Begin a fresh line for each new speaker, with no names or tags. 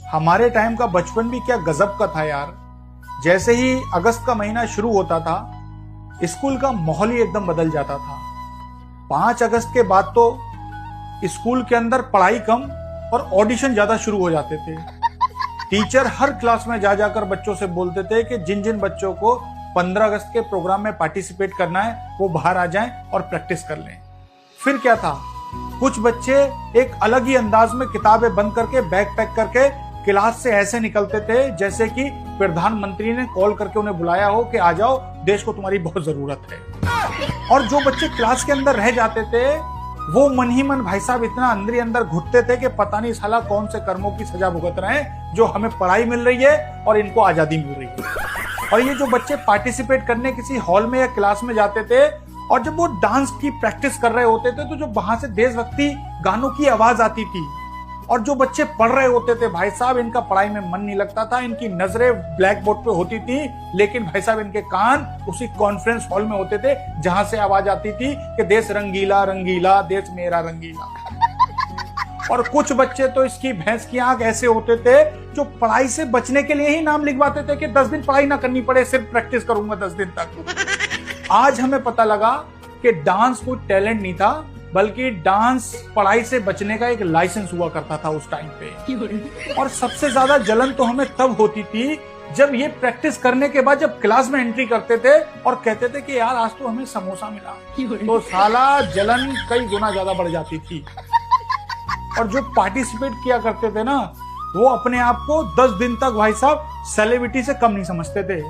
हमारे टाइम का बचपन भी क्या गजब का था यार। जैसे ही अगस्त का महीना शुरू होता था, स्कूल का माहौल ही एकदम बदल जाता था। 5 अगस्त के बाद तो स्कूल के अंदर पढ़ाई कम और ऑडिशन ज्यादा शुरू हो जाते थे। टीचर हर क्लास में जा जाकर बच्चों से बोलते थे कि जिन जिन बच्चों को 15 अगस्त के प्रोग्राम में पार्टिसिपेट करना है वो बाहर आ जाएं और प्रैक्टिस कर लें। फिर क्या था, कुछ बच्चे एक अलग ही अंदाज में किताबें बंद करके बैग पैक करके क्लास से ऐसे निकलते थे जैसे कि प्रधानमंत्री ने कॉल करके उन्हें बुलाया हो कि आ जाओ, देश को तुम्हारी बहुत जरूरत है। और जो बच्चे क्लास के अंदर रह जाते थे वो मन ही मन भाई साहब इतना अंदर ही अंदर घुटते थे कि पता नहीं साला कौन से कर्मों की सजा भुगत रहे हैं जो हमें पढ़ाई मिल रही है और इनको आजादी मिल रही है। और ये जो बच्चे पार्टिसिपेट करने किसी हॉल में या क्लास में जाते थे और जब वो डांस की प्रैक्टिस कर रहे होते थे तो जो वहां से देशभक्ति गानों की आवाज आती थी, और जो बच्चे पढ़ रहे होते थे भाई साहब इनका पढ़ाई में मन नहीं लगता था, इनकी नजरें ब्लैक बोर्ड पे होती थी, लेकिन भाई साहब इनके कान उसी कॉन्फ्रेंस हॉल में होते थे जहां से आवाज आती थी कि देश रंगीला रंगीला देश मेरा रंगीला। और कुछ बच्चे तो इसकी भैंस की आंख ऐसे होते थे जो पढ़ाई से बचने के लिए ही नाम लिखवाते थे कि 10 दिन पढ़ाई ना करनी पड़े, सिर्फ प्रैक्टिस करूंगा 10 दिन तक। आज हमें पता लगा कि डांस कोई टैलेंट नहीं था, बल्कि डांस पढ़ाई से बचने का एक लाइसेंस हुआ करता था उस टाइम पे। और सबसे ज्यादा जलन तो हमें तब होती थी जब ये प्रैक्टिस करने के बाद जब क्लास में एंट्री करते थे और कहते थे कि यार आज तो हमें समोसा मिला, तो साला जलन कई गुना ज्यादा बढ़ जाती थी। और जो पार्टिसिपेट किया करते थे ना, वो अपने आप को 10 दिन तक भाई साहब सेलिब्रिटी से कम नहीं समझते थे।